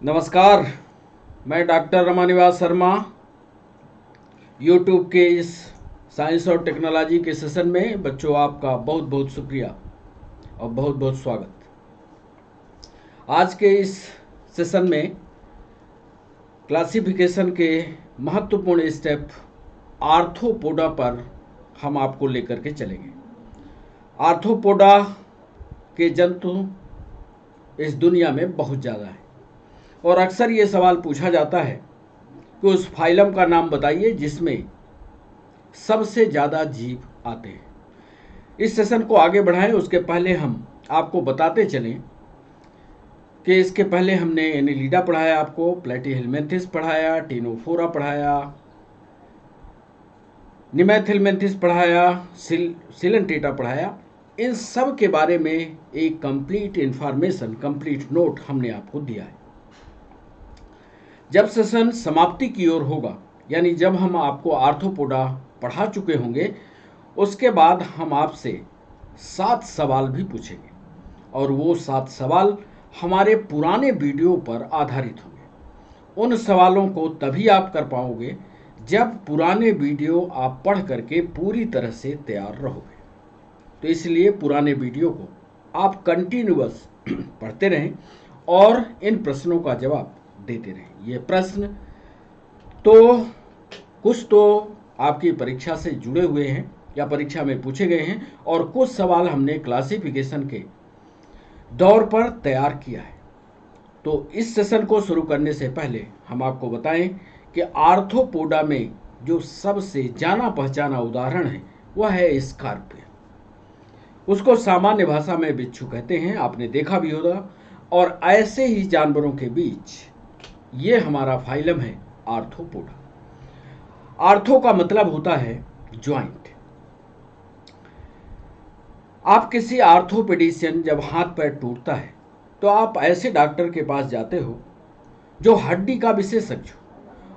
नमस्कार। मैं doctor Ramanivas Sharma YouTube के इस साइंस और टेक्नोलॉजी के सेशन में बच्चों आपका बहुत बहुत शुक्रिया और बहुत बहुत स्वागत। आज के इस सेशन में क्लासिफिकेशन के महत्वपूर्ण स्टेप आर्थ्रोपोडा पर हम आपको लेकर के चलेंगे। आर्थ्रोपोडा के जंतु इस दुनिया में बहुत ज़्यादा है और अक्सर ये सवाल पूछा जाता है कि उस फाइलम का नाम बताइए जिसमें सबसे ज़्यादा जीव आते हैं। इस सेशन को आगे बढ़ाएं उसके पहले हम आपको बताते चलें कि इसके पहले हमने एनिलिडा पढ़ाया, आपको प्लेटीहेलमिन्थेस पढ़ाया, टिनोफोरा पढ़ाया, निमेथिलमिन्थेस पढ़ाया, सिलेंटेटा पढ़ाया। इन सब के बारे में एक कंप्लीट इंफॉर्मेशन, कंप्लीट नोट हमने आपको दिया है। जब सेशन समाप्ति की ओर होगा, यानी जब हम आपको आर्थ्रोपोडा पढ़ा चुके होंगे, उसके बाद हम आपसे 7 सवाल भी पूछेंगे और वो 7 सवाल हमारे पुराने वीडियो पर आधारित होंगे। उन सवालों को तभी आप कर पाओगे जब पुराने वीडियो आप पढ़ करके पूरी तरह से तैयार रहोगे। तो इसलिए पुराने वीडियो को आप कंटिन्यूअस पढ़ते रहें और इन प्रश्नों का जवाब देते रहें। ये प्रश्न तो कुछ तो आपकी परीक्षा से जुड़े हुए हैं या परीक्षा में पूछे गए हैं और कुछ सवाल हमने क्लासिफिकेशन के दौर पर तैयार किया है। तो इस सेशन को शुरू करने से पहले हम आपको बताएं कि आर्थ्रोपोडा में जो सबसे जाना पहचाना उदाहरण है वह है स्कॉर्पियन। उसको सामान्य भाषा में बिच्छू कहते हैं, आपने देखा भी होगा। और ऐसे ही जानवरों के बीच ये हमारा फाइलम है आर्थ्रोपोडा। आर्थो का मतलब होता है ज्वाइंट। आप किसी आर्थोपेडिशियन जब हाथ पैर टूटता है तो आप ऐसे डॉक्टर के पास जाते हो जो हड्डी का विशेषज्ञ हो,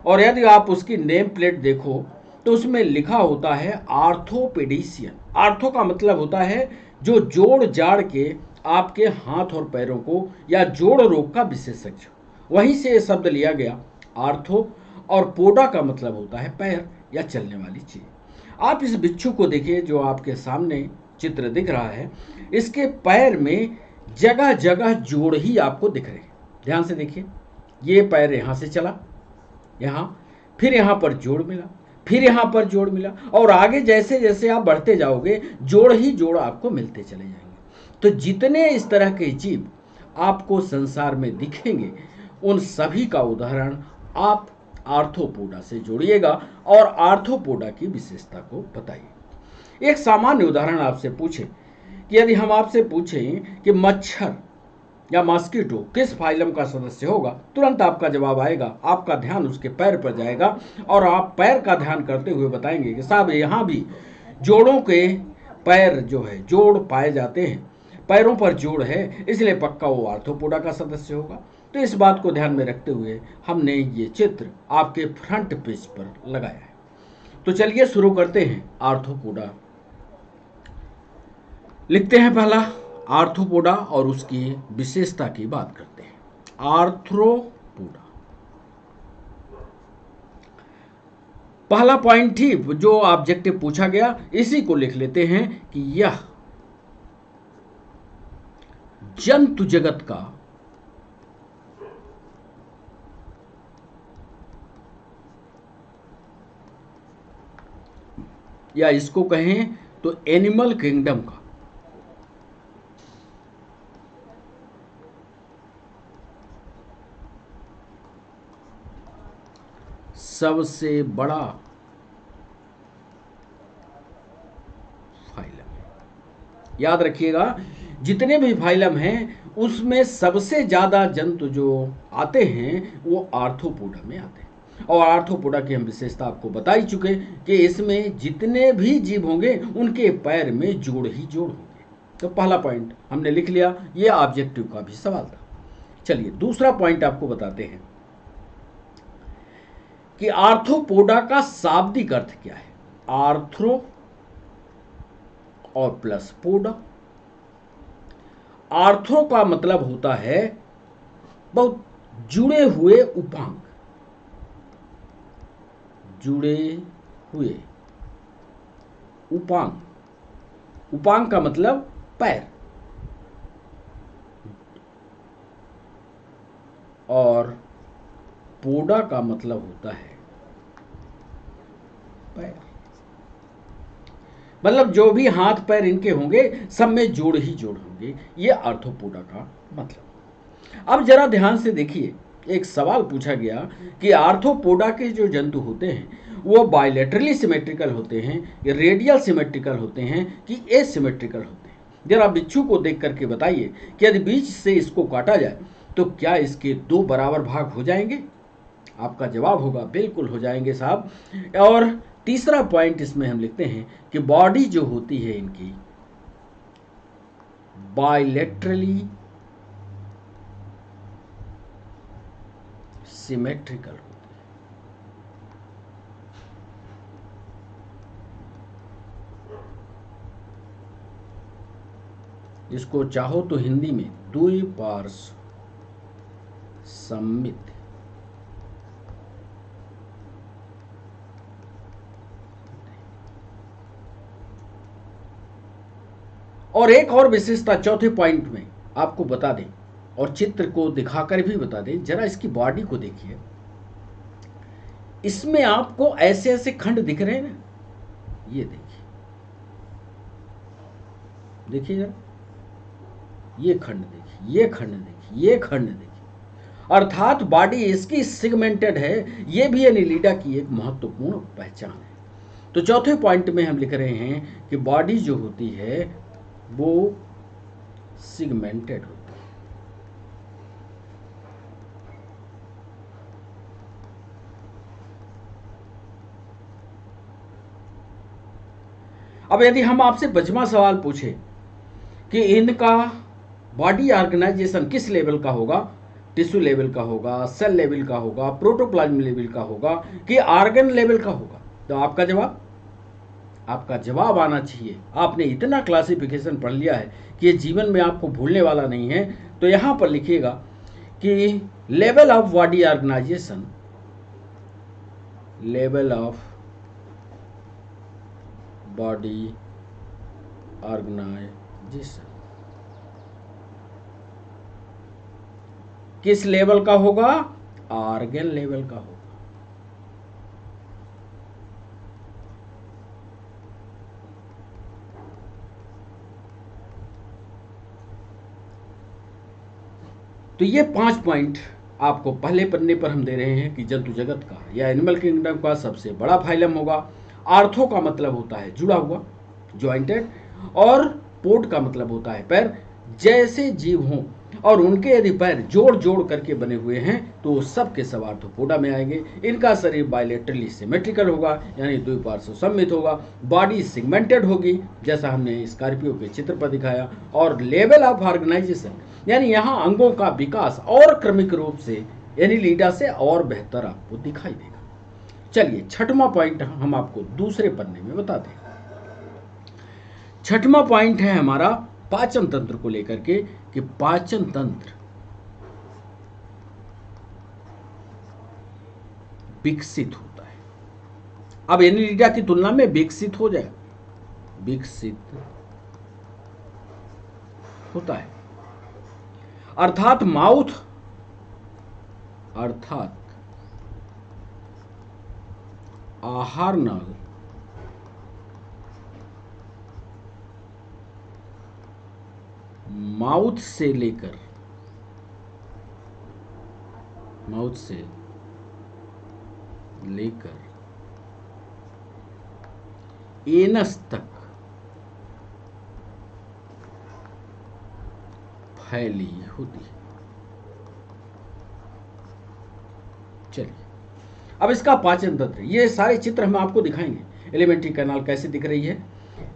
और यदि आप उसकी नेम प्लेट देखो तो उसमें लिखा होता है आर्थोपेडिशियन। आर्थो का मतलब होता है जो जोड़ जाड़ के आपके हाथ और पैरों को या जोड़ रोग का विशेषज्ञ। वहीं से ये शब्द लिया गया आर्थो। और पोडा का मतलब होता है पैर या चलने वाली चीज। आप इस बिच्छू को देखिए जो आपके सामने चित्र दिख रहा है। इसके पैर में जगह जगह जोड़ ही आपको दिख रहे हैं। ध्यान से देखिए, ये पैर यहां से चला, यहां, फिर यहां पर जोड़ मिला, फिर यहां पर जोड़ मिला, और आगे जैसे जैसे आप बढ़ते जाओगे जोड़ ही जोड़ आपको मिलते चले जाएंगे। तो जितने इस तरह के जीव आपको संसार में दिखेंगे उन सभी का उदाहरण आप आर्थ्रोपोडा से जोड़िएगा और आर्थ्रोपोडा की विशेषता को बताइए। एक सामान्य उदाहरण आपसे पूछे कि यदि हम आपसे पूछें कि मच्छर या मॉस्किटो किस फाइलम का सदस्य होगा, तुरंत आपका जवाब आएगा, आपका ध्यान उसके पैर पर जाएगा और आप पैर का ध्यान करते हुए बताएंगे कि साहब यहाँ भी जोड़ों के पैर जो है जोड़ पाए जाते हैं, पैरों पर जोड़ है, इसलिए पक्का वो आर्थ्रोपोडा का सदस्य होगा। तो इस बात को ध्यान में रखते हुए हमने ये चित्र आपके फ्रंट पेज पर लगाया है। तो चलिए शुरू करते हैं। आर्थ्रोपोडा लिखते हैं पहला आर्थ्रोपोडा और उसकी विशेषता की बात करते हैं। आर्थ्रोपोडा पहला पॉइंट ही जो ऑब्जेक्टिव पूछा गया इसी को लिख लेते हैं कि यह जंतु जगत का या इसको कहें तो एनिमल किंगडम का सबसे बड़ा फाइलम है। याद रखिएगा, जितने भी फाइलम हैं उसमें सबसे ज्यादा जंतु जो आते हैं वो आर्थ्रोपोडा में आते हैं। और आर्थ्रोपोडा की हम विशेषता आपको बता ही चुके कि इसमें जितने भी जीव होंगे उनके पैर में जोड़ ही जोड़ होंगे। तो पहला पॉइंट हमने लिख लिया, ये ऑब्जेक्टिव का भी सवाल था। चलिए दूसरा पॉइंट आपको बताते हैं कि आर्थ्रोपोडा का शाब्दिक अर्थ क्या है। आर्थ्रो और प्लस पोडा। आर्थ्रो का मतलब होता है बहुत जुड़े हुए उपांग, जुड़े हुए उपांग, उपांग का मतलब पैर, और पोडा का मतलब होता है पैर। मतलब जो भी हाथ पैर इनके होंगे सब में जोड़ ही जोड़ होंगे, ये आर्थ्रोपोडा का मतलब। अब जरा ध्यान से देखिए, एक सवाल पूछा गया कि आर्थ्रोपोडा के जो जंतु होते हैं वो बायलैटरली सिमेट्रिकल होते हैं या रेडियल सिमेट्रिकल होते हैं कि एसिमेट्रिकल होते हैं। जरा बिच्छू को देख करके बताइए कि यदि बीच से इसको काटा जाए तो क्या इसके दो बराबर भाग हो जाएंगे? आपका जवाब होगा बिल्कुल हो जाएंगे साहब। और तीसरा पॉइंट इसमें हम लिखते हैं कि बॉडी जो होती है इनकी बायलैटरली सिमेट्रिकल होती है। इसको चाहो तो हिंदी में द्विपार्श्व सममित। और एक और विशेषता चौथे पॉइंट में आपको बता दें और चित्र को दिखाकर भी बता दें, जरा इसकी बॉडी को देखिए। इसमें आपको ऐसे ऐसे खंड दिख रहे हैं ना, ये देखिए, देखिए जरा, ये खंड देखिए, ये खंड देखिए, ये खंड देखिए, अर्थात बॉडी इसकी सिगमेंटेड है। ये भी एनिलिडा की एक महत्वपूर्ण पहचान है। तो चौथे पॉइंट में हम लिख रहे हैं कि बॉडी जो होती है वो सिगमेंटेड होती है। अब यदि हम आपसे पांचवा सवाल पूछे कि इनका बॉडी ऑर्गेनाइजेशन किस लेवल का होगा, टिश्यू लेवल का होगा, सेल लेवल का होगा, प्रोटोप्लाज्म लेवल का होगा कि ऑर्गन लेवल का होगा, तो आपका जवाब आना चाहिए। आपने इतना क्लासिफिकेशन पढ़ लिया है कि ये जीवन में आपको भूलने वाला नहीं है। तो यहां पर लिखिएगा कि level of body organisation, level of body organisation किस लेवल का होगा? ऑर्गन लेवल का होगा। तो ये 5 पॉइंट आपको पहले पन्ने पर हम दे रहे हैं कि जंतु जगत का या एनिमल किंगडम का सबसे बड़ा फाइलम होगा। आर्थो का मतलब होता है जुड़ा हुआ, ज्वाइंटेड, और पोड का मतलब होता है पैर। जैसे जीव हों और उनके यदि पैर जोड़ जोड़ करके बने हुए हैं तो सब के सब आर्थ्रोपोडा में आएंगे। इनका शरीर बायलैटरली सिमेट्रिकल होगा, यानी द्विपार्श्व सममित होगा। बॉडी सिगमेंटेड होगी जैसा हमने स्कॉर्पियो के चित्र पर दिखाया। और लेवल ऑफ ऑर्गेनाइजेशन, यानी यहाँ अंगों का विकास और क्रमिक रूप से एनिलिडा से और बेहतर आपको दिखाई देगा। चलिए छठवां पॉइंट हम आपको दूसरे पन्ने में बताते हैं। छठवां पॉइंट है हमारा पाचन तंत्र को लेकर के कि पाचन तंत्र विकसित होता है। अब एनिलिडा की तुलना में विकसित हो जाए, विकसित होता है, अर्थात आहार नाल माउथ से लेकर एनस तक फैली होती है। चलिए अब इसका पाचन तंत्र, ये सारे चित्र हम आपको दिखाएंगे। एलिमेंट्री कैनाल कैसे दिख रही है,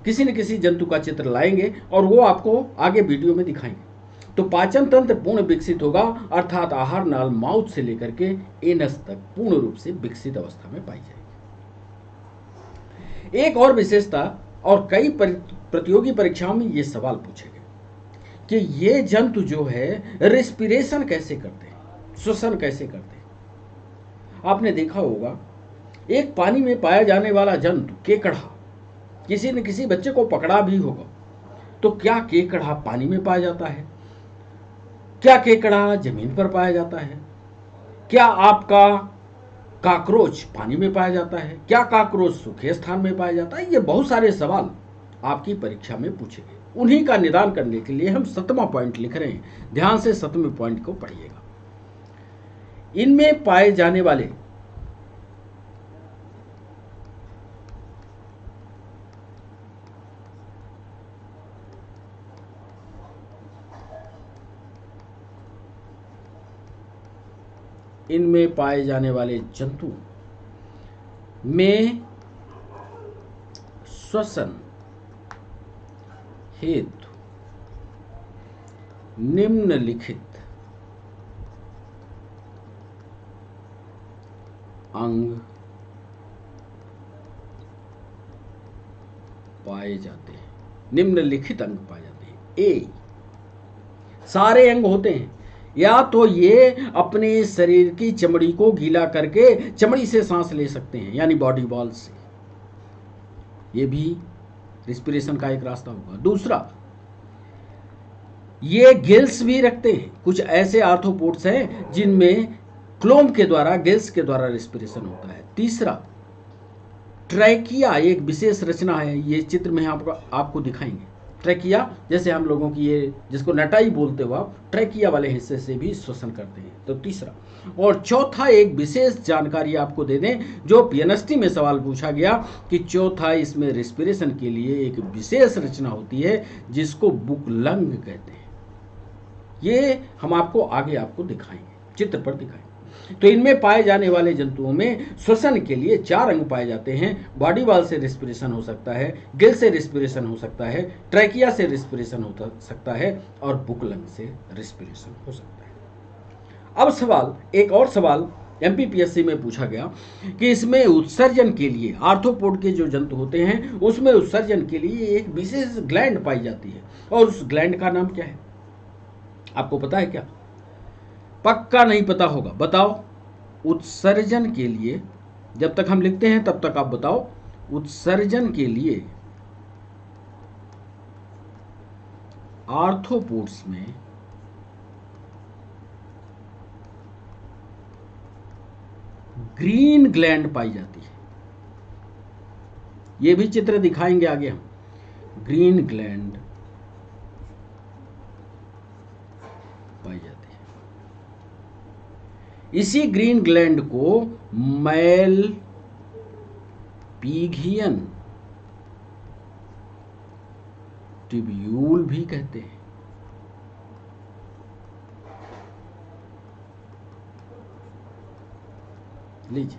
किसी न किसी जंतु का चित्र लाएंगे और वो आपको आगे वीडियो में दिखाएंगे। तो पाचन तंत्र पूर्ण विकसित होगा, अर्थात आहार नाल माउथ से लेकर के एनस तक पूर्ण रूप से विकसित अवस्था में पाई जाएगी। एक और विशेषता, और कई प्रतियोगी परीक्षाओं में ये सवाल पूछे गए कि ये जंतु जो है रेस्पिरेशन कैसे करते हैं। श्वसन कैसे करते हैं। आपने देखा होगा एक पानी में पाया जाने वाला जंतु केकड़ा, किसी न किसी बच्चे को पकड़ा भी होगा। तो क्या केकड़ा पानी में पाया जाता है? क्या केकड़ा जमीन पर पाया जाता है? क्या आपका काकरोच पानी में पाया जाता है? क्या काकरोच सूखे स्थान में पाया जाता है? ये बहुत सारे सवाल आपकी परीक्षा में पूछे गए। उन्हीं का निदान करने के लिए हम 7वां पॉइंट लिख रहे हैं। ध्यान से 7वें पॉइंट को पढ़िएगा। इनमें पाए जाने वाले जंतु में श्वसन हेतु निम्नलिखित अंग पाए जाते हैं। निम्नलिखित अंग पाए जाते हैं। ए, सारे अंग होते हैं। या तो ये अपने शरीर की चमड़ी को गीला करके चमड़ी से सांस ले सकते हैं, यानी बॉडी वॉल से। ये भी रिस्पिरेशन का एक रास्ता होगा। दूसरा, ये गिल्स भी रखते हैं। कुछ ऐसे आर्थ्रोपोड्स हैं जिनमें क्लोम के द्वारा, गिल्स के द्वारा रिस्पिरेशन होता है। तीसरा, ट्रैकिया एक विशेष रचना है। ये चित्र में आपको दिखाएंगे। ट्रैकिया जैसे हम लोगों की ये जिसको नटाई बोलते हो आप, ट्रैकिया वाले हिस्से से भी श्वसन करते हैं। तो तीसरा। और चौथा, एक विशेष जानकारी आपको दे दें जो पीएनएसटी में सवाल पूछा गया कि चौथा, इसमें रिस्पिरेशन के लिए एक विशेष रचना होती है जिसको बुकलंग कहते हैं। ये हम आगे आपको दिखाएंगे, चित्र पर दिखाएंगे। तो इनमें पाए जाने वाले जंतुओं में श्वसन के लिए 4 अंग पाए जाते हैं। बॉडी वॉल से रिस्पिरेशन हो सकता है, गिल से रिस्पिरेशन हो सकता है, ट्रैकिया से रिस्पिरेशन हो सकता है और बुकलंग से रिस्पिरेशन हो सकता है। अब एक और सवाल एमपीपीएससी में पूछा गया कि इसमें उत्सर्जन के लिए, आर्थ्रोपोड के जो जंतु होते हैं उसमें उत्सर्जन के लिए एक विशेष ग्लैंड पाई जाती है, और उस ग्लैंड का नाम क्या है? आपको पता है क्या? पक्का नहीं पता होगा, बताओ। उत्सर्जन के लिए, जब तक हम लिखते हैं तब तक आप बताओ। उत्सर्जन के लिए आर्थ्रोपोड्स में ग्रीन ग्लैंड पाई जाती है। यह भी चित्र दिखाएंगे आगे हम। ग्रीन ग्लैंड पाई जाती है। इसी ग्रीन ग्लैंड को मैलपीगियन ट्यूब्यूल भी कहते हैं। लीजिए,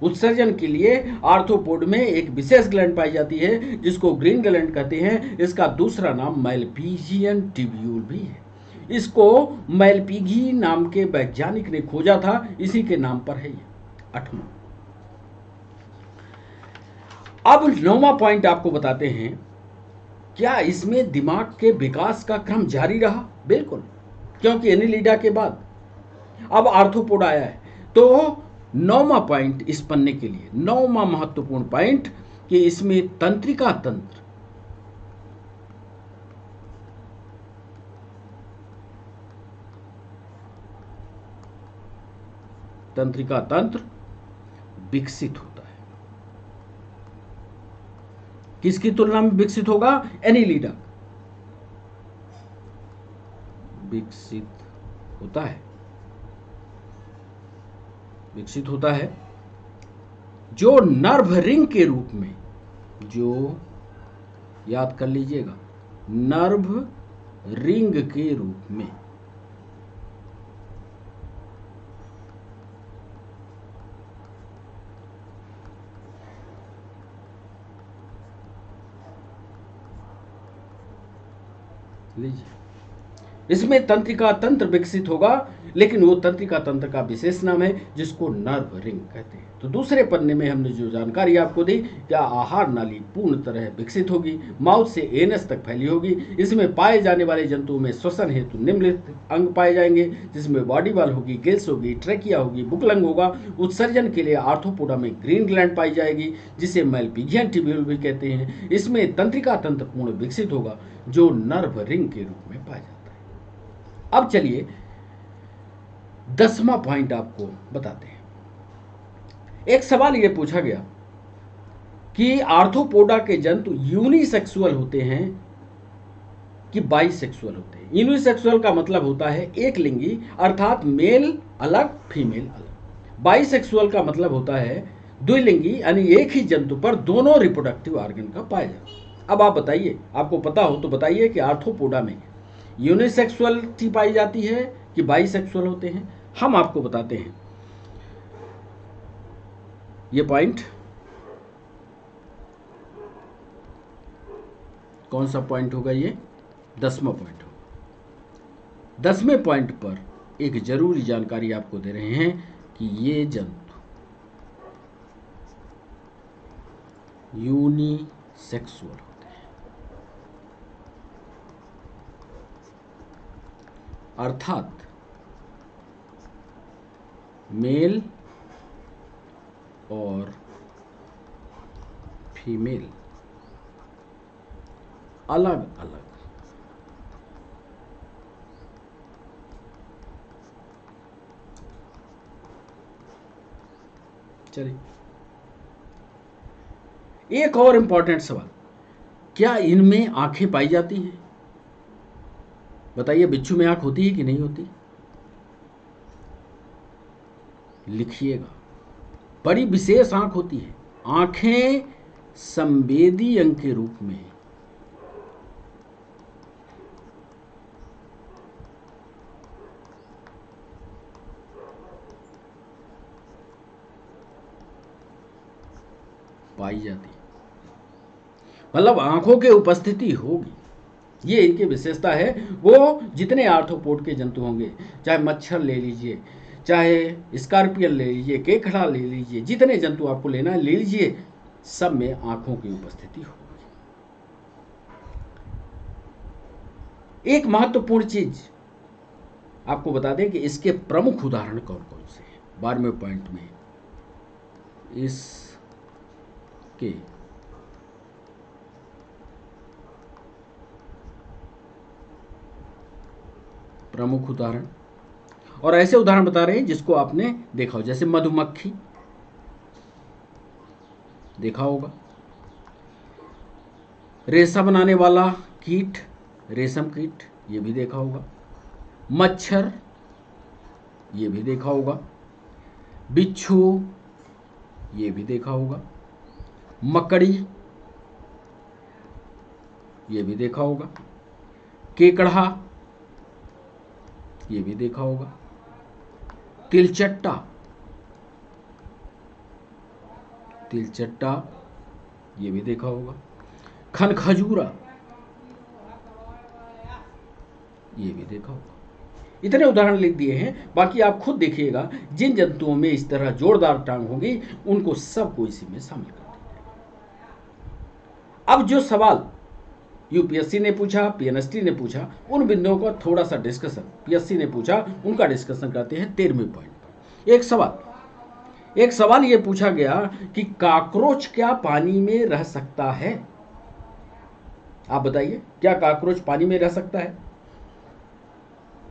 उत्सर्जन के लिए आर्थ्रोपोड में एक विशेष ग्लैंड पाई जाती है जिसको ग्रीन ग्लैंड कहते हैं। इसका दूसरा नाम मैलपीजियन ट्यूब्यूल भी है। इसको मैलपीगी नाम के वैज्ञानिक ने खोजा था, इसी के नाम पर है ये। 8वां। अब 9वां पॉइंट आपको बताते हैं। क्या इसमें दिमाग के विकास का क्रम जारी रहा? बिल्कुल, क्योंकि एनिलिडा के बाद अब आर्थ्रोपोड आया है। तो 9वां पॉइंट इस पन्ने के लिए, 9वां महत्वपूर्ण पॉइंट कि इसमें तंत्रिका तंत्र विकसित होता है। किसकी तुलना में विकसित होगा? एनिलिडा विकसित होता है, जो नर्व रिंग के रूप में, जो याद कर लीजिएगा, नर्व रिंग के रूप में लीजिए इसमें तंत्रिका तंत्र विकसित होगा, लेकिन वो तंत्रिका तंत्र का विशेष नाम है जिसको नर्व रिंग कहते हैं। तो दूसरे पन्ने में हमने जो जानकारी आपको दी, क्या आहार नाली पूर्ण तरह विकसित होगी, माउथ से एनस तक फैली होगी। इसमें पाए जाने वाले जंतुओं में श्वसन हेतु निम्नलिखित अंग पाए जाएंगे, जिसमें बॉडी वॉल होगी, गिल्स होगी, ट्रेकिया होगी, बुकलंग होगा। उत्सर्जन के लिए आर्थ्रोपोडा में ग्रीन ग्लैंड पाई जाएगी, जिसे मैलपिजियन ट्यूब्यूल भी कहते हैं। इसमें तंत्रिका तंत्र पूर्ण विकसित होगा, जो नर्व रिंग के रूप में पाया जाता है। अब चलिए 10वां पॉइंट आपको बताते हैं। एक सवाल यह पूछा गया कि आर्थ्रोपोडा के जंतु यूनिसेक्सुअल होते हैं कि बाइसेक्सुअल होते हैं। यूनिसेक्सुअल का मतलब होता है एक लिंगी, अर्थात मेल अलग फीमेल अलग। बाइसेक्सुअल का मतलब होता है द्विलिंगी, यानी एक ही जंतु पर दोनों रिप्रोडक्टिव ऑर्गन का पाया जाता। अब आप बताइए, आपको पता हो तो बताइए कि आर्थ्रोपोडा में यूनिसेक्सुअलिटी पाई जाती है कि बाइसेक्सुअल होते हैं। हम आपको बताते हैं ये पॉइंट। कौन सा पॉइंट होगा ये? 10वां पॉइंट होगा। 10वें पॉइंट पर एक जरूरी जानकारी आपको दे रहे हैं कि ये जंतु यूनिसेक्सुअल होते हैं, अर्थात मेल और फीमेल अलग अलग। चलिए एक और इंपॉर्टेंट सवाल, क्या इनमें आंखें पाई जाती हैं? बताइए, बिच्छू में आंख होती है कि नहीं होती? लिखिएगा। बड़ी विशेष आंख होती है। आंखें संवेदी अंग के रूप में पाई जाती है, मतलब आंखों की उपस्थिति होगी। ये इनकी विशेषता है। वो जितने आर्थ्रोपोड के जंतु होंगे, चाहे मच्छर ले लीजिए, चाहे स्कॉर्पियन ले लीजिए, केकड़ा ले लीजिए, जितने जंतु आपको लेना है ले लीजिए, सब में आंखों की उपस्थिति होगी। एक महत्वपूर्ण चीज आपको बता दें कि इसके प्रमुख उदाहरण कौन कौन से हैं। 12वें पॉइंट में इसके प्रमुख उदाहरण, और ऐसे उदाहरण बता रहे हैं जिसको आपने देखा हो, जैसे मधुमक्खी देखा होगा, रेशा बनाने वाला कीट, रेशम कीट, ये भी देखा होगा, मच्छर ये भी देखा होगा, बिच्छू ये भी देखा होगा, मकड़ी ये भी देखा होगा, केकड़ा ये भी देखा होगा, तिलचट्टा ये भी देखा होगा, खनखजूरा ये भी देखा होगा। इतने उदाहरण लिख दिए हैं, बाकी आप खुद देखिएगा जिन जंतुओं में इस तरह जोरदार टांग होगी उनको सबको इसी में शामिल कर दिया। अब जो सवाल यूपीएससी ने पूछा, पीएनएसटी ने पूछा, उन बिंदुओं का थोड़ा सा डिस्कशन पीएससी ने पूछा, उनका डिस्कशन करते हैं 13वें पॉइंट पर। एक सवाल यह पूछा गया कि कॉकरोच क्या पानी में रह सकता है? आप बताइए, क्या कॉकरोच पानी में रह सकता है?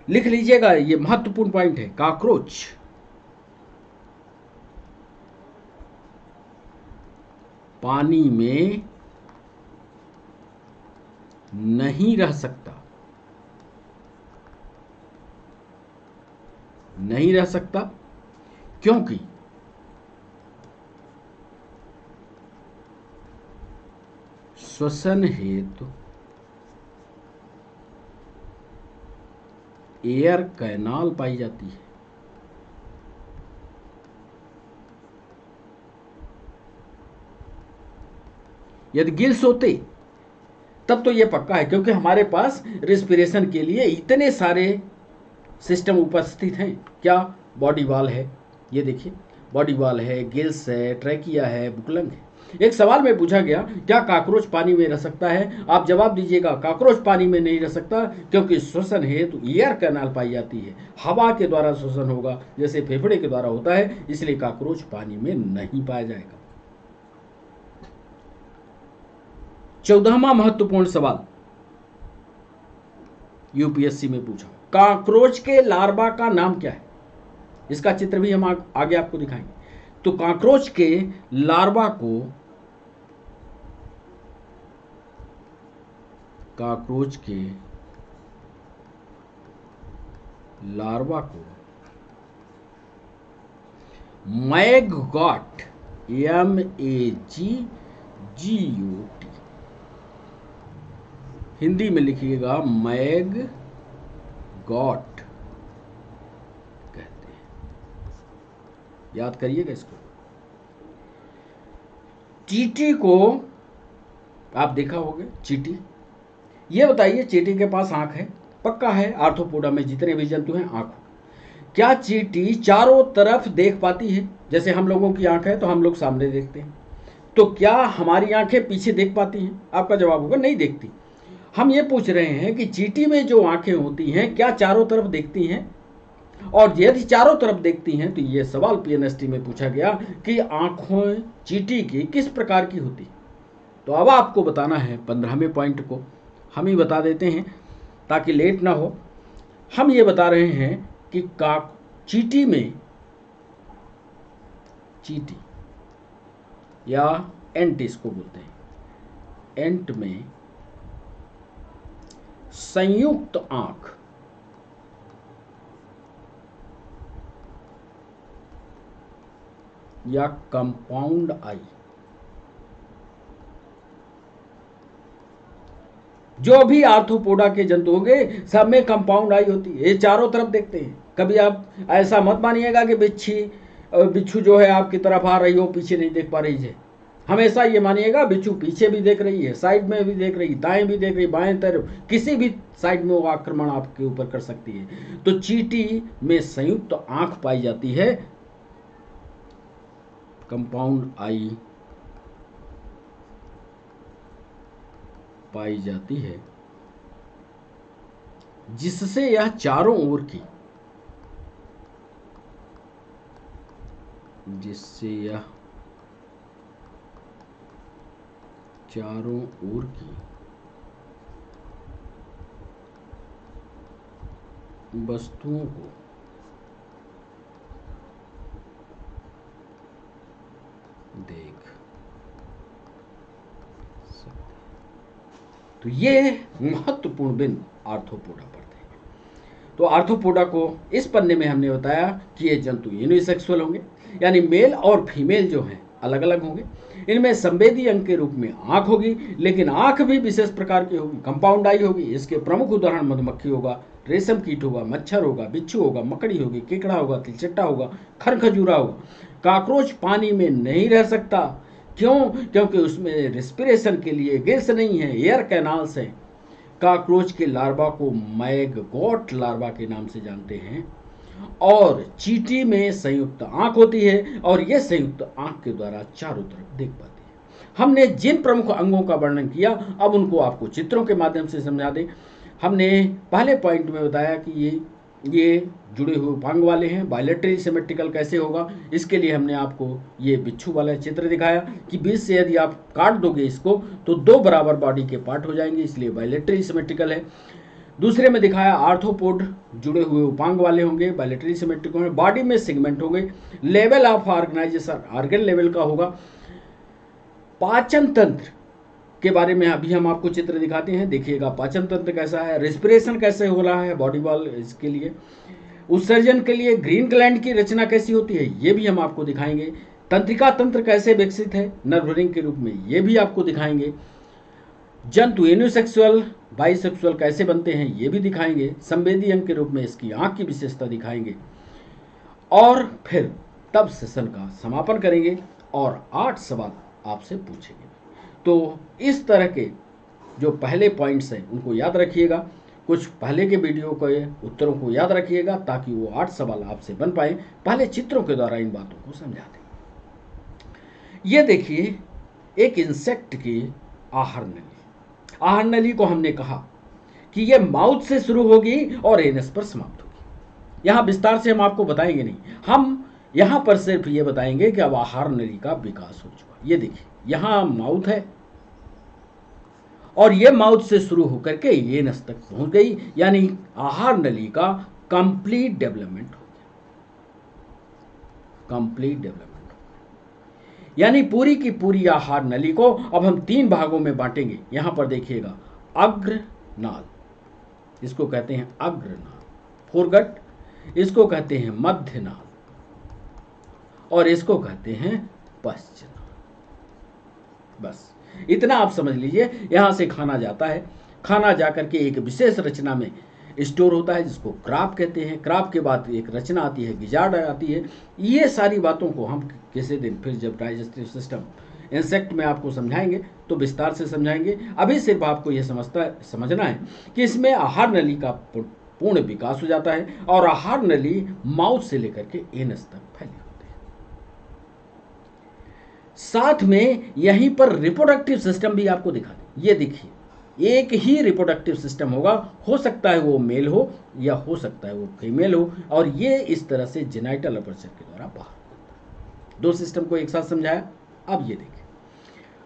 लिख लीजिएगा, यह महत्वपूर्ण पॉइंट है। कॉकरोच पानी में नहीं रह सकता। नहीं रह सकता क्योंकि श्वसन हेतु एयर कैनाल पाई जाती है। यदि गिल्स होते तब तो ये पक्का है, क्योंकि हमारे पास रिस्पिरेशन के लिए इतने सारे सिस्टम उपस्थित हैं। क्या? बॉडी वॉल है, ये देखिए बॉडी वॉल है, गिल्स है, ट्रैकिया है, बुकलंग है। एक सवाल में पूछा गया, क्या काकरोच पानी में रह सकता है? आप जवाब दीजिएगा, काकरोच पानी में नहीं रह सकता, क्योंकि श्वसन हेतु एयर कैनाल पाई जाती है। हवा के द्वारा श्वसन होगा, जैसे फेफड़े के द्वारा होता है, इसलिए काकरोच पानी में नहीं पाया जाएगा। 14वां महत्वपूर्ण सवाल यूपीएससी में पूछा, काकरोच के लार्वा का नाम क्या है? इसका चित्र भी हम आगे आपको दिखाएंगे। तो काकरोच के लार्वा को मैगगॉट, MAGGOT, हिंदी में लिखिएगा मैगगॉट कहते हैं। याद करिएगा इसको। चींटी को आप देखा होगा, चींटी, ये बताइए, चींटी के पास आंख है? पक्का है, आर्थ्रोपोडा में जितने भी जंतु हैं आंख। क्या चींटी चारों तरफ देख पाती है? जैसे हम लोगों की आंख है तो हम लोग सामने देखते हैं, तो क्या हमारी आंखें पीछे देख पाती हैं? आपका जवाब होगा नहीं देखती। हम ये पूछ रहे हैं कि चींटी में जो आंखें होती हैं क्या चारों तरफ देखती हैं? और यदि चारों तरफ देखती हैं तो ये सवाल पीएनएसटी में पूछा गया कि आंखें चींटी की किस प्रकार की होती। तो अब आपको बताना है 15वें पॉइंट को हम ही बता देते हैं ताकि लेट ना हो। हम ये बता रहे हैं कि चींटी या एंट इसको बोलते हैं, एंट में संयुक्त आंख या कंपाउंड आई, जो भी आर्थ्रोपोडा के जंतु होंगे सब में कंपाउंड आई होती है, ये चारों तरफ देखते हैं। कभी आप ऐसा मत मानिएगा कि बिच्छू जो है आपकी तरफ आ रही हो, पीछे नहीं देख पा रही है। हमेशा ये मानिएगा बिच्छू पीछे भी देख रही है, साइड में भी देख रही, दाएं भी देख रही, बाएं तरफ, किसी भी साइड में वो आक्रमण आपके ऊपर कर सकती है। तो चींटी में संयुक्त आंख पाई जाती है, कंपाउंड आई पाई जाती है, जिससे यह चारों ओर की वस्तुओं को देख सकते। तो ये महत्वपूर्ण बिंदु आर्थ्रोपोडा पर थे। तो आर्थ्रोपोडा को इस पन्ने में हमने बताया कि ये जंतु यूनिसेक्सुअल होंगे, यानी मेल और फीमेल जो हैं अलग अलग होंगे। इनमें संवेदी अंग के रूप में आंख होगी, लेकिन आंख भी विशेष प्रकार की होगी, कंपाउंड आई होगी। इसके प्रमुख उदाहरण मधुमक्खी होगा, रेशम कीट होगा, मच्छर होगा, बिच्छू होगा, मकड़ी होगी, केकड़ा होगा, तिलचट्टा होगा, खरखजूरा होगा। काकरोच पानी में नहीं रह सकता, क्यों? क्योंकि उसमें रेस्पिरेशन के लिए गिल्स नहीं है, एयर कैनाल्स हैं। काकरोच के लार्वा को मैगगॉट लार्वा के नाम से जानते हैं। और चींटी में संयुक्त आंख होती है, और यह संयुक्त आंख के द्वारा चारों तरफ देख पाती है। हमने जिन प्रमुख अंगों का वर्णन किया, अब उनको आपको चित्रों के माध्यम से समझा दें। हमने पहले पॉइंट में बताया कि ये जुड़े हुए उपांग वाले हैं। बायलैटरली सिमेट्रिकल कैसे होगा, इसके लिए हमने आपको ये बिच्छू वाला चित्र दिखाया कि बीच से यदि आप काट दोगे इसको तो 2 बराबर बॉडी के पार्ट हो जाएंगे, इसलिए बायलैटरली सिमेट्रिकल है। दूसरे में दिखाया आर्थ्रोपोड जुड़े हुए उपांग वाले होंगे, बायलैटरली सिमेट्रिक होंगे, बॉडी में सेगमेंट होंगे, level of organisation organ level का होगा। पाचन तंत्र के बारे में अभी हम आपको चित्र दिखाते हैं, देखिएगा पाचन तंत्र कैसा है, रेस्पिरेशन कैसे हो रहा है बॉडी वॉल इसके लिए, उत्सर्जन के लिए ग्रीन ग्लैंड की रचना कैसी होती है ये भी हम आपको दिखाएंगे, तंत्रिका तंत्र कैसे विकसित है नर्व रिंग के रूप में ये भी आपको दिखाएंगे, जंतु यूनिसेक्सुअल बाइसेक्सुअल कैसे बनते हैं ये भी दिखाएंगे, संवेदी अंग के रूप में इसकी आंख की विशेषता दिखाएंगे, और फिर तब सेशन का समापन करेंगे और 8 सवाल आपसे पूछेंगे। तो इस तरह के जो पहले पॉइंट्स हैं उनको याद रखिएगा, कुछ पहले के वीडियो के उत्तरों को याद रखिएगा ताकि वो 8 सवाल आपसे बन पाए। पहले चित्रों के द्वारा इन बातों को समझा दें। ये देखिए एक इंसेक्ट की आहार नली। आहार नली को हमने कहा कि ये माउथ से शुरू होगी और एनस पर समाप्त होगी। यहाँ विस्तार से हम आपको बताएंगे नहीं, हम यहाँ पर सिर्फ ये बताएंगे कि अब आहार नली का विकास हो चुका। ये देखिए यहाँ माउथ है और ये माउथ से शुरू होकर के एनस तक पहुंच गई, यानी आहार नली का कंप्लीट डेवलपमेंट हो गया। कंप्लीट डेवलपमेंट हो गया, यानी पूरी की पूरी आहार नली को अब हम 3 भागों में बांटेंगे। यहां पर देखिएगा, अग्र नाल, इसको कहते हैं अग्र नाल, फोरगट, इसको कहते हैं मध्य नाल, और इसको कहते हैं पश्च नाल। बस इतना आप समझ लीजिए। यहां से खाना जाता है, खाना जाकर के एक विशेष रचना में स्टोर होता है जिसको क्राप कहते हैं। क्राप के बाद एक रचना आती है, गिजार्ड आती है। ये सारी बातों को हम किसी दिन फिर जब डाइजेस्टिव सिस्टम इंसेक्ट में आपको समझाएंगे तो विस्तार से समझाएंगे। अभी सिर्फ आपको यह समझना है कि इसमें आहार नली का पूर्ण विकास हो जाता है और आहार नली माउथ से लेकर के एनस तक फैली होती है। साथ में यहीं पर रिप्रोडक्टिव सिस्टम भी आपको दिखा दें। ये देखिए एक ही रिप्रोडक्टिव सिस्टम होगा, हो सकता है वो मेल हो या हो सकता है वो फीमेल हो, और ये इस तरह से जेनाइटल अपर्चर के द्वारा बाहर होता है। 2 सिस्टम को एक साथ समझाया। अब ये देखिए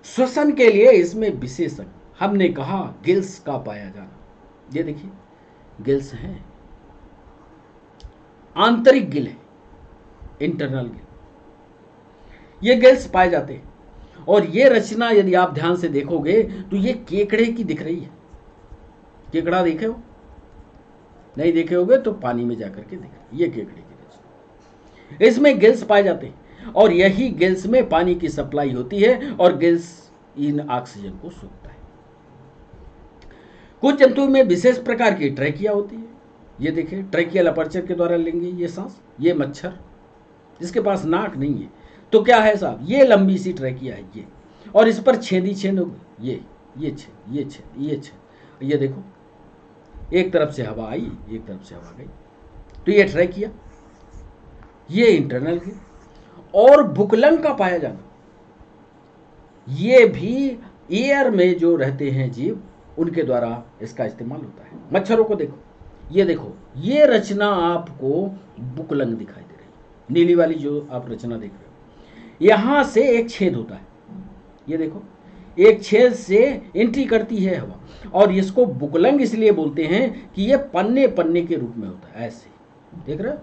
श्वसन के लिए इसमें विशेषज्ञ हमने कहा गिल्स का पाया जाना। ये देखिए गिल्स हैं, आंतरिक गिल है, इंटरनल गिल, ये गिल्स पाए जाते हैं। और ये रचना यदि आप ध्यान से देखोगे तो ये केकड़े की दिख रही है। केकड़ा देखे हो? नहीं देखे होगे तो पानी में जाकर के देख, ये केकड़े की रचना। इसमें गिल्स पाए जाते हैं और यही गिल्स में पानी की सप्लाई होती है और गिल्स इन ऑक्सीजन को सोखता है। कुछ जंतुओं में विशेष प्रकार की ट्रैकिया होती है। ये देखिए ट्रैकियल अपर्चर के द्वारा लेंगे ये सांस। ये मच्छर जिसके पास नाक नहीं है तो क्या है साहब, ये लंबी सी ट्रैकिया है ये, और इस पर छेदी छेद हो गई, ये छेद, ये छेद, ये छेद। ये देखो एक तरफ से हवा आई, एक तरफ से हवा गई, तो ये ट्रैकिया, ये इंटरनल गिल। और बुकलंग का पाया जाना, ये भी एयर में जो रहते हैं जीव उनके द्वारा इसका इस्तेमाल होता है। मच्छरों को देखो, ये रचना आपको बुकलंग दिखाई दे रही है, नीली वाली जो आप रचना देख रहे हो। यहां से एक छेद होता है, ये देखो एक छेद से एंट्री करती है हवा, और इसको बुकलंग इसलिए बोलते हैं कि ये पन्ने पन्ने के रूप में होता है। ऐसे देख रहे हो,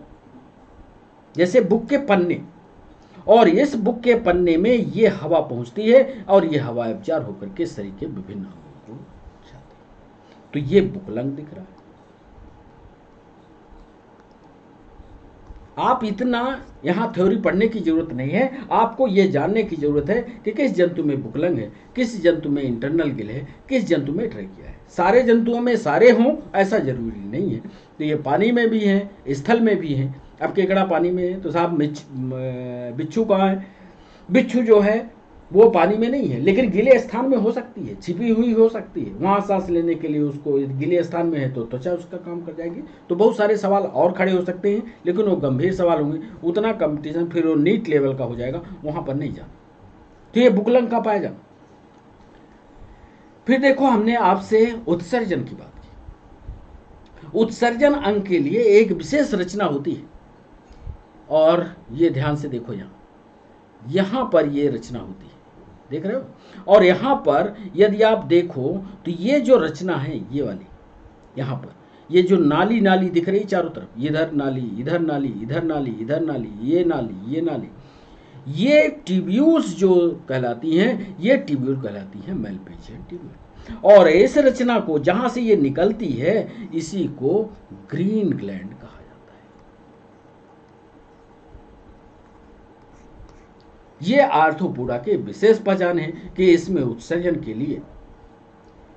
जैसे बुक के पन्ने, और इस बुक के पन्ने में ये हवा पहुंचती है और ये हवा एब्जॉर्ब होकर के शरीर के विभिन्न अंगों को जाती है। तो ये बुकलंग दिख रहा है। आप इतना यहाँ थ्योरी पढ़ने की जरूरत नहीं है, आपको ये जानने की जरूरत है कि किस जंतु में बुकलंग है, किस जंतु में इंटरनल गिल है, किस जंतु में ट्रैकिया है। सारे जंतुओं में सारे हों ऐसा जरूरी नहीं है। तो ये पानी में भी हैं, स्थल में भी हैं। अब केकड़ा पानी में है तो साहब बिच्छू कहाँ है? बिच्छू जो है वो पानी में नहीं है, लेकिन गीले स्थान में हो सकती है, छिपी हुई हो सकती है। वहाँ सांस लेने के लिए उसको गीले स्थान में है तो त्वचा उसका काम कर जाएगी। तो बहुत सारे सवाल और खड़े हो सकते हैं, लेकिन वो गंभीर सवाल होंगे, उतना कंपटीशन फिर वो नीट लेवल का हो जाएगा, वहाँ पर नहीं जाना। तो ये बुकलंग का पाया जाना। फिर देखो हमने आपसे उत्सर्जन की बात की। उत्सर्जन अंग के लिए एक विशेष रचना होती है, और ये ध्यान से देखो यहाँ पर ये रचना होती है, देख रहे हो। और यहाँ पर यदि आप देखो तो ये जो रचना है ये वाली, यहाँ पर ये जो नाली नाली दिख रही चारों तरफ, इधर नाली, इधर नाली, इधर नाली, इधर नाली, ये नाली, ये नाली, ये ट्यूब्यूल्स जो कहलाती हैं, ये ट्यूब्यूल कहलाती हैं मेलपिजियन ट्यूब्यूल। और इस रचना को जहाँ से ये निकलती है इसी को ग्रीन ग्लैंड कहा जाता है। ये आर्थ्रोपोडा के विशेष पहचान है कि इसमें उत्सर्जन के लिए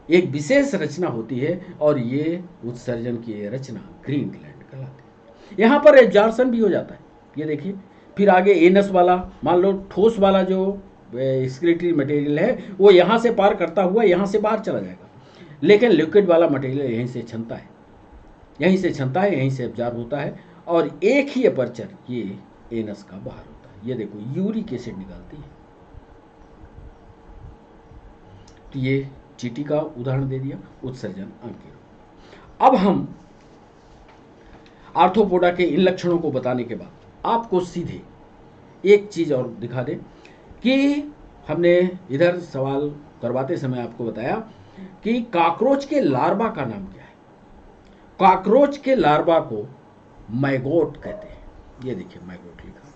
एक विशेष रचना होती है, और ये उत्सर्जन की रचना ग्रीन ग्लैंड कहलाती है। यहाँ पर एब्जॉर्प्शन भी हो जाता है, ये देखिए। फिर आगे एनस वाला, मान लो ठोस वाला जो एक्सक्रीटरी मटेरियल है वो यहाँ से पार करता हुआ यहाँ से बाहर चला जाएगा, लेकिन लिक्विड वाला मटेरियल यहीं से छनता है, यहीं से छनता है, यहीं से एब्जॉर्ब होता है, और एक ही अपर्चर ये एनस का बाहर होता है। ये देखो यूरिक एसिड निकालती है। तो ये चीटी का उदाहरण दे दिया, उत्सर्जन अंकित। अब हम आर्थ्रोपोडा के इन लक्षणों को बताने के बाद आपको सीधे एक चीज और दिखा दें कि हमने इधर सवाल करवाते समय आपको बताया कि काकरोच के लार्वा का नाम क्या है। काकरोच के लार्वा को मैगोट कहते हैं। ये देखिए मैगोट लिखा,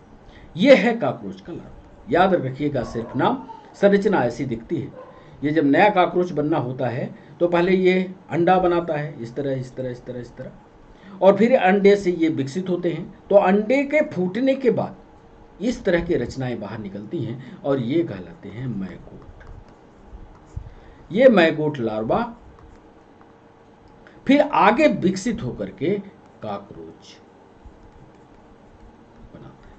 ये है काकरोच का लार्वा। याद रखिएगा, सिर्फ नाम, संरचना ऐसी दिखती है। ये जब नया काकरोच बनना होता है तो पहले ये अंडा बनाता है, इस तरह इस तरह इस तरह इस तरह, और फिर अंडे से ये विकसित होते हैं। तो अंडे के फूटने के बाद इस तरह की रचनाएं बाहर निकलती हैं और ये कहलाते हैं मैगोट। ये मैगोट लार्वा फिर आगे विकसित होकर के काकरोच बनाता है।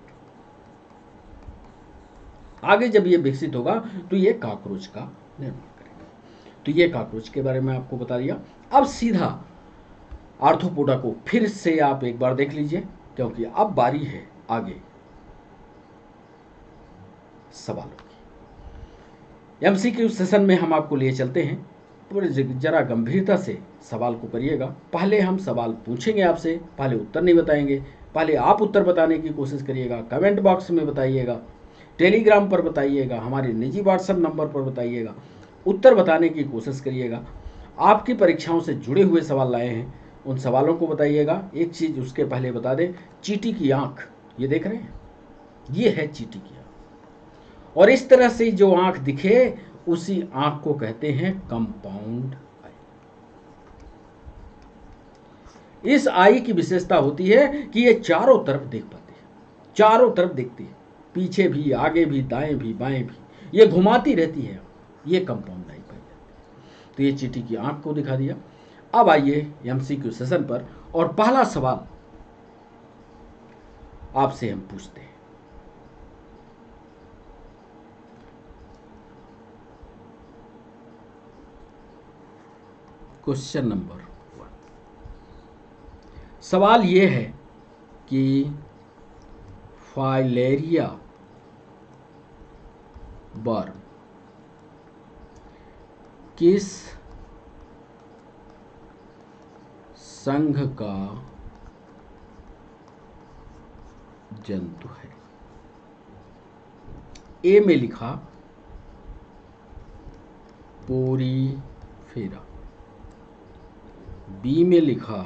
आगे जब ये विकसित होगा तो ये काकरोच का निर्माण करेगा। तो ये काकरोच के बारे में आपको बता दिया। अब सीधा आर्थ्रोपोडा को फिर से आप एक बार देख लीजिए, क्योंकि अब बारी है आगे सवालों की। एमसीक्यू सेशन में हम आपको लिए चलते हैं, पूरे जरा गंभीरता से सवाल को करिएगा। पहले हम सवाल पूछेंगे आपसे, पहले उत्तर नहीं बताएंगे। पहले आप उत्तर बताने की कोशिश करिएगा, कमेंट बॉक्स में बताइएगा, टेलीग्राम पर बताइएगा, हमारे निजी व्हाट्सएप नंबर पर बताइएगा, उत्तर बताने की कोशिश करिएगा। आपकी परीक्षाओं से जुड़े हुए सवाल लाए हैं, उन सवालों को बताइएगा। एक चीज़ उसके पहले बता दें, चींटी की आँख ये देख रहे हैं, ये है चींटी की आँख, और इस तरह से जो आँख दिखे उसी आँख को कहते हैं कंपाउंड आई। इस आई की विशेषता होती है कि ये चारों तरफ देख पाती है, चारों तरफ देखती है, पीछे भी, आगे भी, दाएं भी, बाएं भी, ये घुमाती रहती है। ये कंपाउंड आई पाई जाती है। तो ये चींटी की आँख को दिखा दिया। अब आइए एमसीक्यू सेशन पर, और पहला सवाल आपसे हम पूछते हैं। क्वेश्चन नंबर 1, सवाल ये है कि फाइलेरिया वर्म किस संघ का जंतु है। ए में लिखा पोरीफेरा, बी में लिखा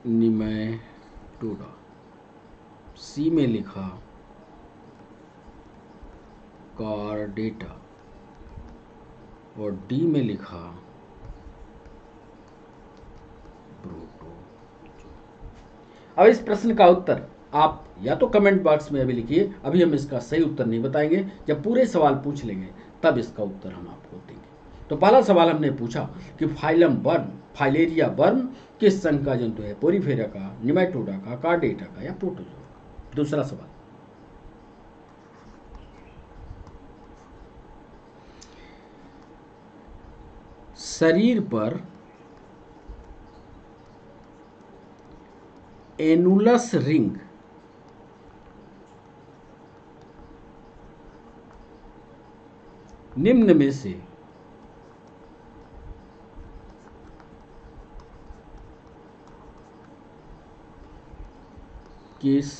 निमैटोडा, सी में लिखा कार्डेटा, और डी में लिखा प्रोटोजोआ। अब इस प्रश्न का उत्तर आप या तो कमेंट बॉक्स में अभी लिखिए, अभी हम इसका सही उत्तर नहीं बताएंगे, जब पूरे सवाल पूछ लेंगे तब इसका उत्तर हम आपको देंगे। तो पहला सवाल हमने पूछा कि फाइलम वर्म, फाइलेरिया वर्म किस संघ का जंतु है, पोरीफेरा का, निमैटोडा का, कार्डेटा का या प्रोटोजोआ का। दूसरा सवाल, शरीर पर एनुलस रिंग निम्न में से किस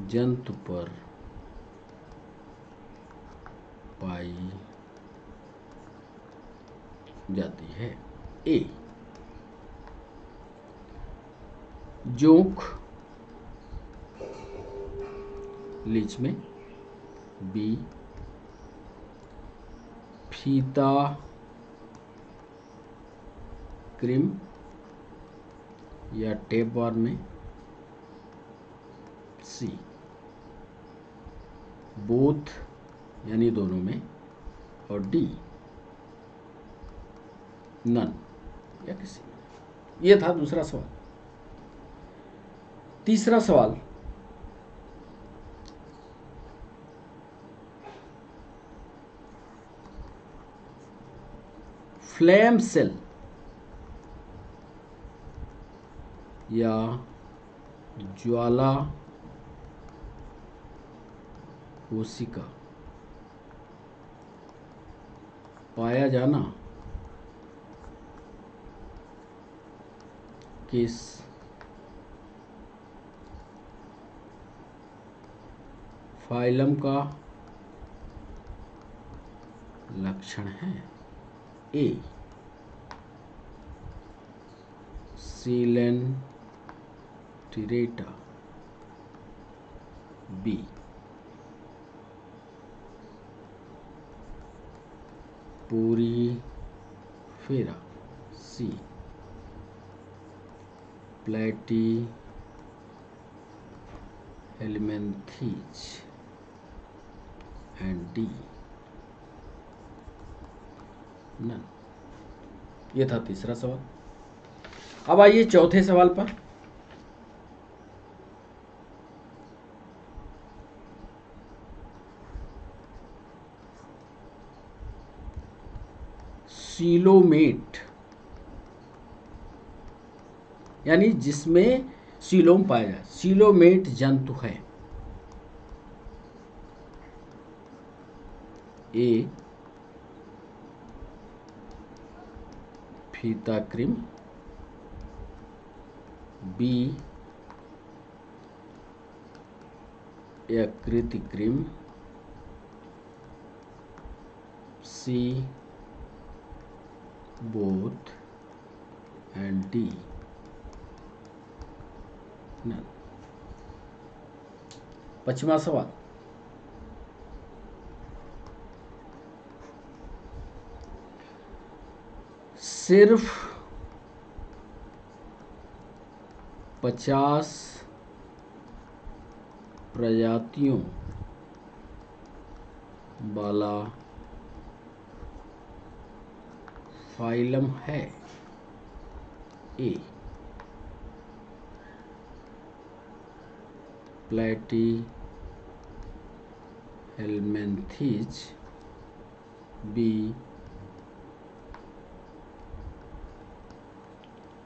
जंतु पर पाई जाती है। ए जोंक लीच में, बी फीता क्रीम या टेपवर्म में, सी बोथ यानी दोनों में, और डी नन या किसी में। यह था दूसरा सवाल। तीसरा सवाल, फ्लेम सेल या ज्वाला कोशिका पाया जाना किस फाइलम का लक्षण है? ए सीलेंटिरेटा, बी पोरीफेरा, सी प्लेटी हेलमिंथीज एंड डी नन। ये था तीसरा सवाल। अब आइए चौथे सवाल पर। सीलोमेट यानी जिसमें सीलोम पाया जाए, सीलोमेट जंतु है? ए फीताक्रिम, बी यकृतिक्रिम, C both and D none. पांचवा सवाल। सिर्फ 50 प्रजातियों वाला फाइलम है? A Platyhelminthes, B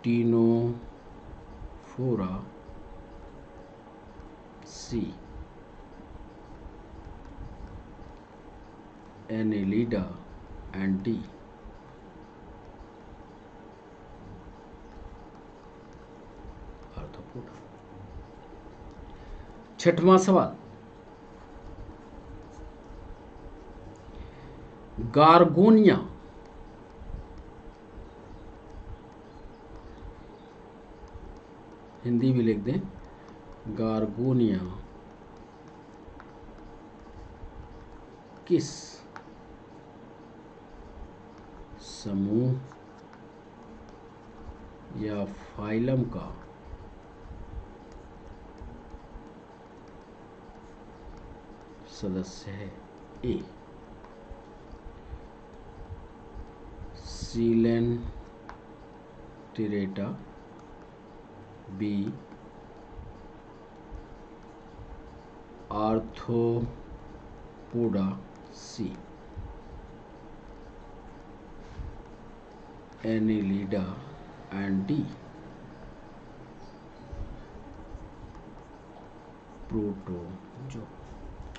Ctenophora, C Annelida and D Arthropoda. छठवां सवाल। गार्गोनिया हिंदी भी लिख दें, गार्गोनिया किस समूह या फाइलम का सदस्य है? A coelenterata, B arthropoda, C Annelida and D protozoa.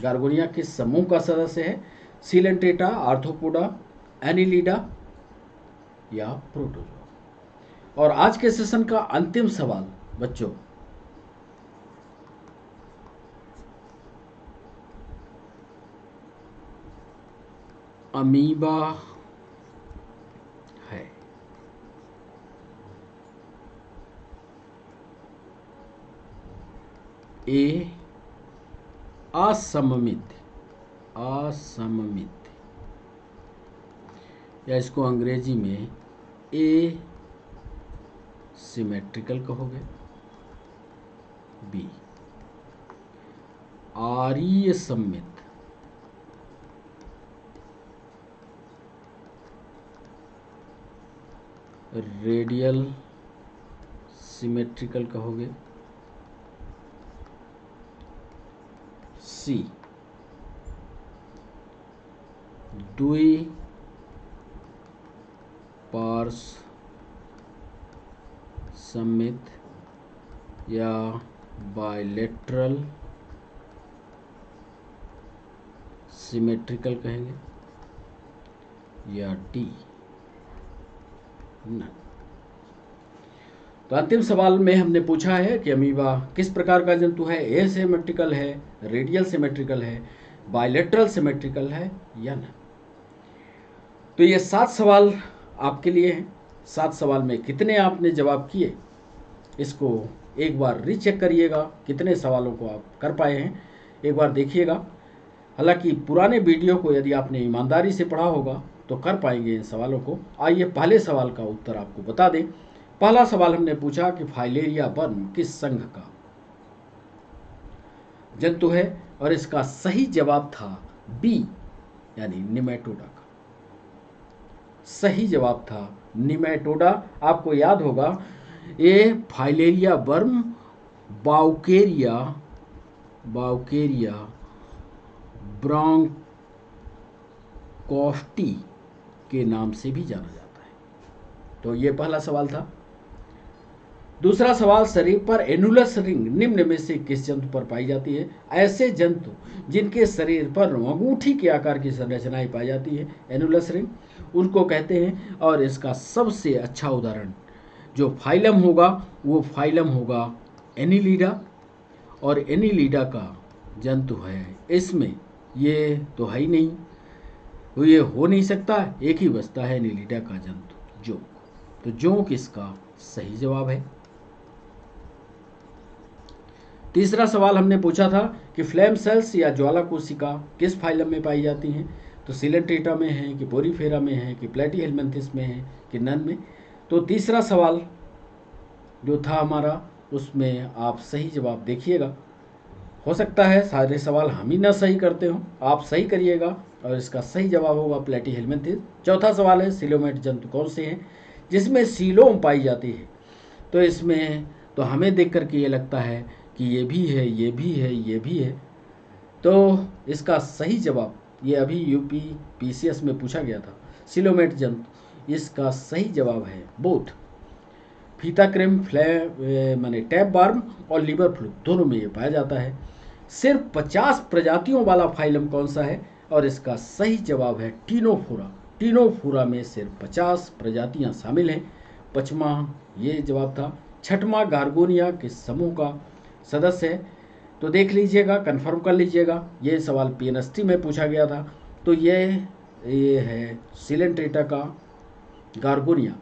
Gorgonia किस समूह का सदस्य है? सीलेंट्रेटा, आर्थ्रोपोडा, एनिलिडा या प्रोटोजो। और आज के सेशन का अंतिम सवाल बच्चों, अमीबा है? ए असममित, असममित या इसको अंग्रेजी में ए सिमेट्रिकल कहोगे, बी आरीय सममित, रेडियल सिमेट्रिकल कहोगे, सी द्वि पार्श सममित या बायलेटरल सिमेट्रिकल कहेंगे, या डी न। तो अंतिम सवाल में हमने पूछा है कि अमीबा किस प्रकार का जंतु है, एसिमेट्रिकल है, रेडियल सिमेट्रिकल है, बायलेटरल सिमेट्रिकल है या न। तो ये 7 सवाल आपके लिए हैं। 7 सवाल में कितने आपने जवाब किए, इसको एक बार रीचेक करिएगा, कितने सवालों को आप कर पाए हैं एक बार देखिएगा। हालांकि पुराने वीडियो को यदि आपने ईमानदारी से पढ़ा होगा तो कर पाएंगे इन सवालों को। आइए पहले सवाल का उत्तर आपको बता दें। पहला सवाल हमने पूछा कि फाइलेरिया वर्म किस संघ का जंतु है, और इसका सही जवाब था बी, यानी निमेटोडा का। सही जवाब था निमेटोडा। आपको याद होगा ये फाइलेरिया वर्म बाउकेरिया ब्रोंकोस्टी के नाम से भी जाना जाता है। तो ये पहला सवाल था। दूसरा सवाल, शरीर पर एनुलस रिंग निम्न में से किस जंतु पर पाई जाती है। ऐसे जंतु जिनके शरीर पर अंगूठी के आकार की संरचनाएं पाई जाती है, एनुलस रिंग, उनको कहते हैं। और इसका सबसे अच्छा उदाहरण जो फाइलम होगा वो फाइलम होगा एनिलिडा। और एनिलिडा का जंतु है, इसमें ये तो है ही नहीं, तो ये हो नहीं सकता, एक ही बचता है एनिलिडा का जंतु, जोंक। तो जोंक इसका सही जवाब है। तीसरा सवाल हमने पूछा था कि फ्लेम सेल्स या ज्वाला कोशिका किस फाइलम में पाई जाती हैं। तो सिलेंट्रेटा में है कि पोरीफेरा में है कि प्लेटीहेलमिन्थिस में है कि नन में। तो तीसरा सवाल जो था हमारा, उसमें आप सही जवाब देखिएगा। हो सकता है सारे सवाल हम ही ना सही करते हों, आप सही करिएगा और इसका सही जवाब होगा प्लेटीहेलमिन्थिस। चौथा सवाल है, सीलोमेट जंतु कौन से हैं जिसमें सीलोम पाई जाती है। तो इसमें तो हमें देख करके ये लगता है कि ये भी है, ये भी है, ये भी है। तो इसका सही जवाब, ये अभी यूपी पीसीएस में पूछा गया था, सीलोमेट जंतु, इसका सही जवाब है बोथ फीता क्रिम, माने टैप बार्म और लीवर फ्लू, दोनों में ये पाया जाता है। सिर्फ 50 प्रजातियों वाला फाइलम कौन सा है, और इसका सही जवाब है टीनोफोरा। टीनोफोरा में सिर्फ 50 प्रजातियां शामिल हैं। 5वां ये जवाब था। 6वां गार्गोनिया के समूह का सदस्य है। तो देख लीजिएगा, कंफर्म कर लीजिएगा, ये सवाल पीएनएसटी में पूछा गया था। तो ये है सिलेंट्रेटा का गार्गोनिया,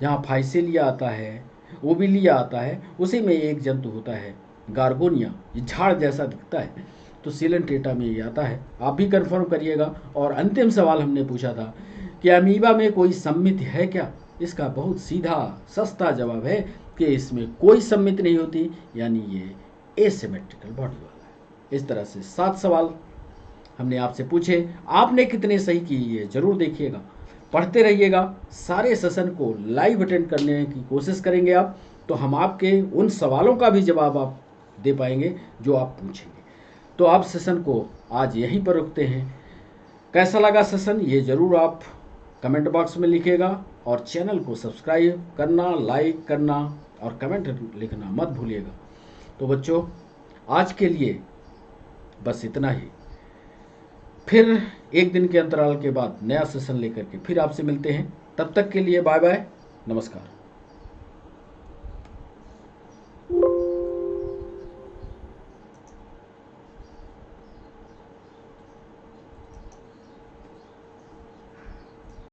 जहाँ फाइसेलिया आता है, ओबिलिया आता है, उसी में एक जंतु होता है गार्गोनिया, ये झाड़ जैसा दिखता है। तो सिलेंट्रेटा में ये आता है, आप भी कंफर्म करिएगा। और अंतिम सवाल हमने पूछा था कि अमीबा में कोई सम्मिति है क्या। इसका बहुत सीधा सस्ता जवाब है कि इसमें कोई सम्मिति नहीं होती, यानी ये एसिमेट्रिकल बॉडी वाला है। इस तरह से 7 सवाल हमने आपसे पूछे, आपने कितने सही किए ये जरूर देखिएगा, पढ़ते रहिएगा। सारे सेशन को लाइव अटेंड करने की कोशिश करेंगे आप, तो हम आपके उन सवालों का भी जवाब आप दे पाएंगे जो आप पूछेंगे। तो आप सेशन को आज यहीं पर रुकते हैं। कैसा लगा सेशन ये ज़रूर आप कमेंट बॉक्स में लिखिएगा, और चैनल को सब्सक्राइब करना, लाइक करना और कमेंट लिखना मत भूलिएगा। तो बच्चों, आज के लिए बस इतना ही। फिर एक दिन के अंतराल के बाद नया सेशन लेकर के फिर आपसे मिलते हैं। तब तक के लिए बाय बाय, नमस्कार।